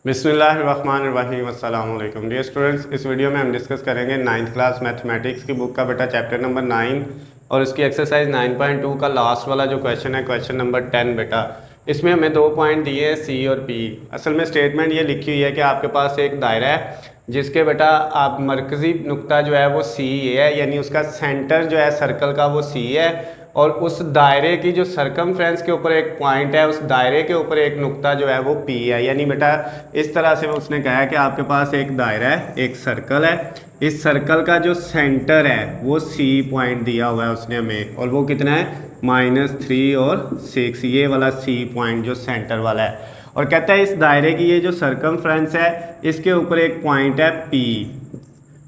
बिस्मिल्लाहिर्रहमानिर्रहीम अस्सलाम वालेकुम डियर स्टूडेंट्स। इस वीडियो में हम डिस्कस करेंगे 9th क्लास मैथमेटिक्स की बुक का बेटा चैप्टर नंबर 9 और इसकी एक्सरसाइज 9.2 का लास्ट वाला जो क्वेश्चन है क्वेश्चन नंबर 10 बेटा। इसमें हमें 2 पॉइंट दिए हैं सी और पी। असल में स्टेटमेंट ये लिखी हुई है कि आपके पास एक दायरा है जिसके बेटा आप मरकज़ी नुक्ता जो है वो सी है, यानी उसका सेंटर जो है सर्कल का वो सी है, और उस दायरे की जो सरकमफ्रेंस के ऊपर एक पॉइंट है, उस दायरे के ऊपर एक नुक्ता जो है वो पी है। यानी बेटा इस तरह से उसने कहा है कि आपके पास एक दायरा है, एक सर्कल है, इस सर्कल का जो सेंटर है वो सी पॉइंट दिया हुआ है उसने हमें, और वो कितना है -3 और 6, ये वाला सी पॉइंट जो सेंटर वाला है। और कहता है इस दायरे की ये जो सरकमफ्रेंस है इसके ऊपर एक पॉइंट है पी,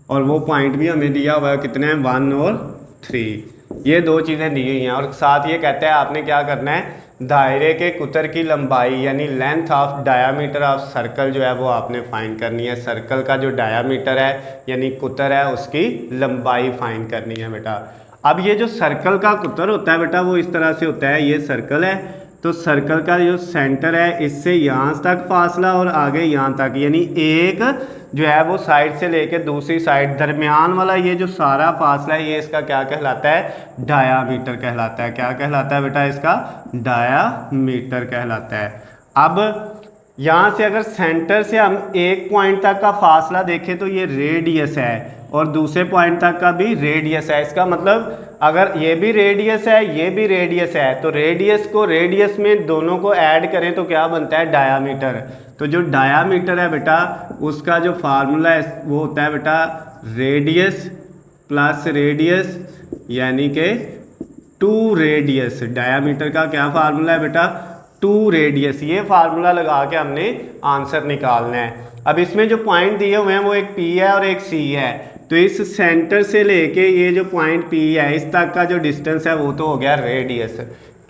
और वो पॉइंट भी हमें दिया हुआ है कितने हैं 1 और 3। ये 2 चीज़ें दी हुई हैं, और साथ ये कहता है आपने क्या करना है, दायरे के कुतर की लंबाई यानी length of diameter of circle जो है वो आपने फाइंड करनी है। सर्कल का जो डायामीटर है यानी कुतर है उसकी लंबाई फाइंड करनी है बेटा। अब ये जो सर्कल का कुतर होता है बेटा वो इस तरह से होता है, ये सर्कल है तो सर्कल का जो सेंटर है इससे यहाँ तक फासला और आगे यहाँ तक, यानी एक जो है वो साइड से लेके दूसरी साइड दरमियान वाला ये जो सारा फासला है ये इसका क्या कहलाता है, डायामीटर कहलाता है। क्या कहलाता है बेटा, इसका डायामीटर कहलाता है। अब यहाँ से अगर सेंटर से हम एक पॉइंट तक का फासला देखें तो ये रेडियस है, और दूसरे पॉइंट तक का भी रेडियस है। इसका मतलब अगर ये भी रेडियस है ये भी रेडियस है तो रेडियस को रेडियस में दोनों को ऐड करें तो क्या बनता है, डायामीटर। तो जो डायामीटर है बेटा उसका जो फार्मूला है वो होता है बेटा रेडियस प्लस रेडियस यानी कि 2 रेडियस। डायामीटर का क्या फार्मूला है बेटा, 2 रेडियस। ये फार्मूला लगा के हमने आंसर निकालना है। अब इसमें जो पॉइंट दिए हुए हैं वो एक P है और एक C है, तो इस सेंटर से लेके ये जो पॉइंट P है इस तक का जो डिस्टेंस है वो तो हो गया रेडियस।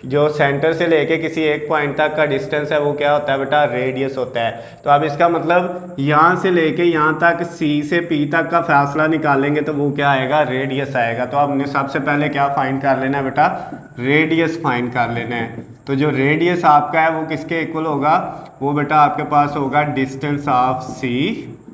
जो सेंटर से लेके किसी एक पॉइंट तक का डिस्टेंस है वो क्या होता है बेटा, रेडियस होता है। तो अब इसका मतलब यहाँ से लेके यहाँ तक C से P तक का फासला निकालेंगे तो वो क्या आएगा, रेडियस आएगा। तो हमने सबसे पहले क्या फाइंड कर लेना है बेटा, रेडियस फाइंड कर लेना है। तो जो रेडियस आपका है वो किसके इक्वल होगा, वो बेटा आपके पास होगा डिस्टेंस ऑफ सी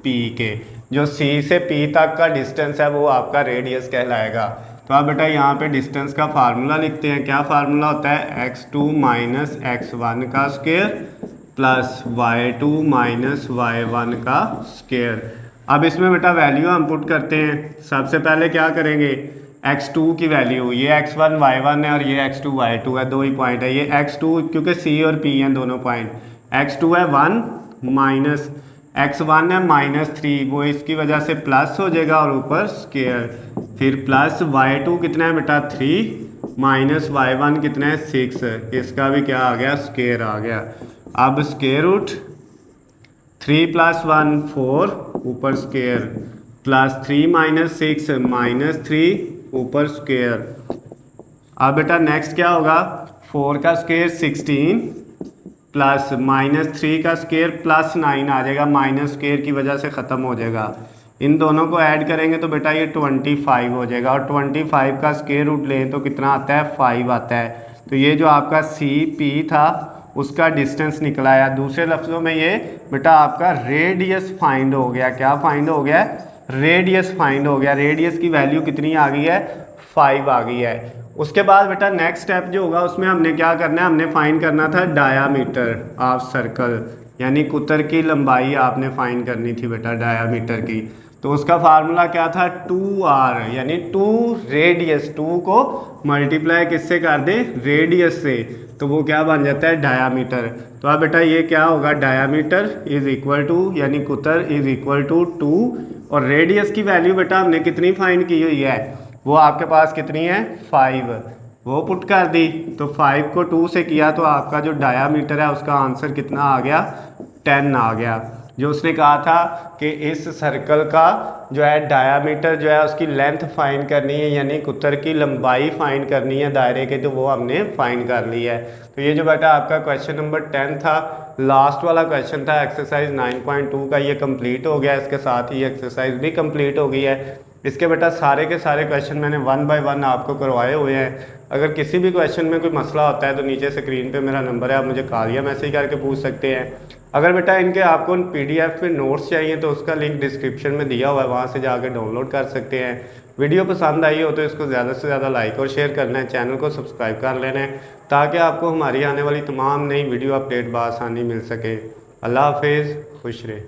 पी के। जो सी से पी तक का डिस्टेंस है वो आपका रेडियस कहलाएगा। तो आप बेटा यहाँ पे डिस्टेंस का फार्मूला लिखते हैं। क्या फार्मूला होता है, x2 माइनस x1 का square plus y2 minus y1 का स्क्वायर। अब इसमें बेटा वैल्यू हम पुट करते हैं। सबसे पहले क्या करेंगे, x2 की वैल्यू, ये x1 y1 है और ये x2 y2 है, 2 ही पॉइंट है। ये x2 क्योंकि c और p हैं दोनों पॉइंट, x2 है 1 माइनस x1 है -3, वो इसकी वजह से प्लस हो जाएगा और ऊपर स्क्वायर, फिर प्लस y2 कितना है बेटा 3 माइनस y1 कितना है 6, इसका भी क्या आ गया, स्क्वायर आ गया। अब स्क्वायर रूट 3 + 1 4 ऊपर स्क्वायर प्लस 3 माइनस 6 -3 ऊपर स्क्वायर। अब बेटा नेक्स्ट क्या होगा, 4 का स्क्वायर 16 प्लस -3 का स्क्वायर प्लस 9 आ जाएगा, माइनस स्क्वायर की वजह से ख़त्म हो जाएगा। इन दोनों को ऐड करेंगे तो बेटा ये 25 हो जाएगा, और 25 का स्क्वायर रूट लें तो कितना आता है, 5 आता है। तो ये जो आपका सी पी था उसका डिस्टेंस निकला है। दूसरे लफ्ज़ों में ये बेटा आपका रेडियस फाइंड हो गया। क्या फाइंड हो गया, रेडियस फाइंड हो गया। रेडियस की वैल्यू कितनी आ गई है, 5 आ गई है। उसके बाद बेटा नेक्स्ट स्टेप जो होगा उसमें हमने क्या करना है, हमने फाइंड करना था डायामीटर ऑफ सर्कल, यानी कुतर की लंबाई आपने फाइंड करनी थी बेटा डायामीटर की। तो उसका फार्मूला क्या था, 2r, यानी 2 रेडियस, 2 को मल्टीप्लाई किससे कर दे, रेडियस से, तो वो क्या बन जाता है, डायामीटर। तो अब बेटा ये क्या होगा, डायामीटर इज इक्वल टू यानी कुतर इज इक्वल टू 2, और रेडियस की वैल्यू बेटा हमने कितनी फाइंड की हुई है, वो आपके पास कितनी है 5, वो पुट कर दी। तो 5 को 2 से किया तो आपका जो डायामीटर है उसका आंसर कितना आ गया, 10 आ गया। जो उसने कहा था कि इस सर्कल का जो है डायामीटर जो है उसकी लेंथ फाइंड करनी है, यानी कुतर की लंबाई फाइंड करनी है दायरे के, तो वो हमने फाइंड कर ली है। तो ये जो बेटा आपका क्वेश्चन नंबर 10 था, लास्ट वाला क्वेश्चन था एक्सरसाइज 9.2 का, ये कंप्लीट हो गया। इसके साथ ही एक्सरसाइज भी कंप्लीट हो गई है। इसके बेटा सारे के सारे क्वेश्चन मैंने 1 बाय 1 आपको करवाए हुए हैं। अगर किसी भी क्वेश्चन में कोई मसला होता है तो नीचे स्क्रीन पे मेरा नंबर है, आप मुझे कॉल या मैसेज करके पूछ सकते हैं। अगर बेटा इनके आपको PDF में नोट्स चाहिए तो उसका लिंक डिस्क्रिप्शन में दिया हुआ है, वहाँ से जाकर डाउनलोड कर सकते हैं। वीडियो पसंद आई हो तो इसको ज़्यादा से ज़्यादा लाइक और शेयर करना है, चैनल को सब्सक्राइब कर लेना है ताकि आपको हमारी आने वाली तमाम नई वीडियो अपडेट बआसानी मिल सके। अल्लाह हाफिज़, खुश रहे।